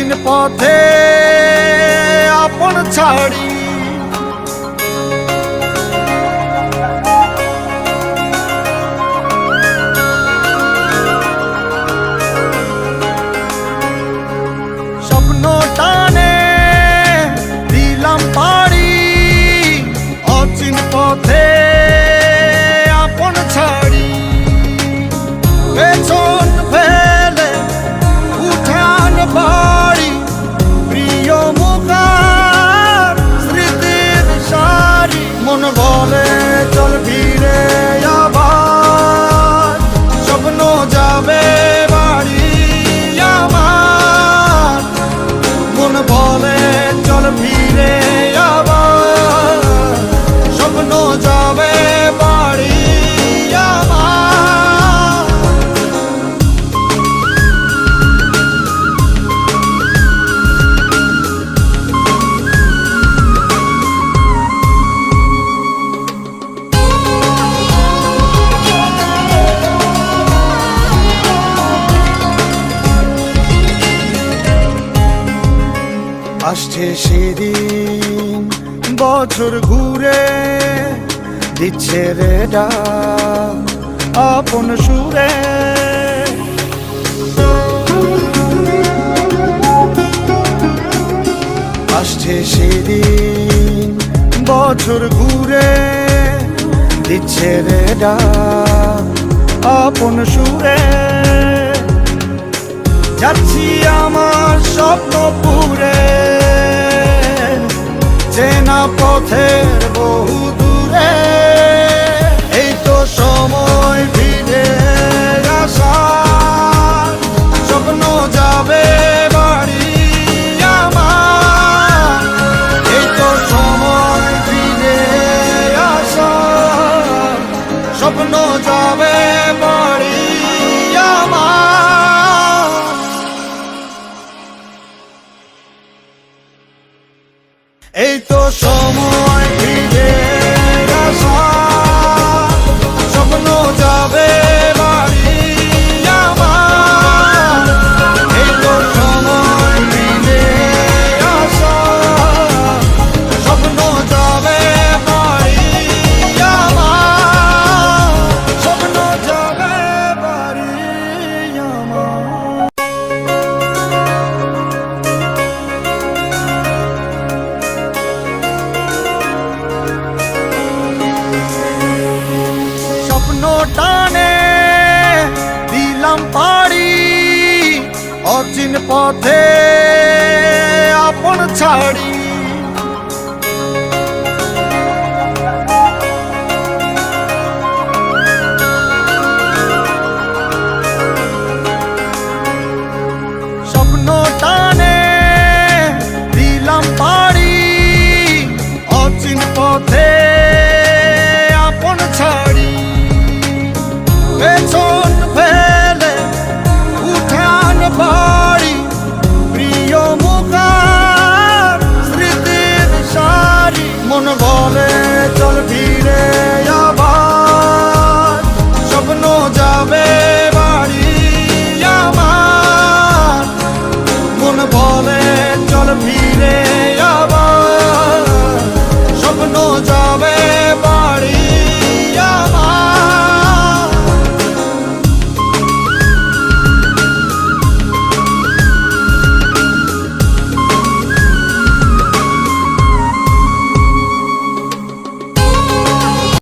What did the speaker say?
অচিন পথে আপন ছাড়ি স্বপ্ন টানে দিলাম পাড়ি অচিন পথে আপন ছাড়ি পেছন ফেলে উঠান বাড়ি প্রিয় মুখার স্মৃতির সারি মন বলে চল ফিরে আবার স্বপ্ন যাবে বাড়ি আমার মন বলে চল ফিরে আবার স্বপ্ন যাবে বাড়ি আমার আসছে সেদিন বছর ঘুরে দিচ্ছে রে ডাক আপন সুরে আসছে সেদিন বছর ঘুরে দিচ্ছে রে ডাক আপন সুরে যাচ্ছি আমার স্বপ্ন পুরে চেনা পথের বহু দূরে এই তো সময় ফিরে আসার স্বপ্ন যাবে বাড়ি আমার এই তো সময় ফিরে আসার স্বপ্ন যাবে বাড়ি আমার এই তো সময় ফিরে আসার স্বপ্ন যাবে বাড়ি আমার এই তো সময় ফিরে আসার স্বপ্ন যাবে বাড়ি আমার স্বপ্ন যাবে বাড়ি আমার স্বপ্ন টানে দিলাম পাড়ি অচিন পথে আপন ছাড়ি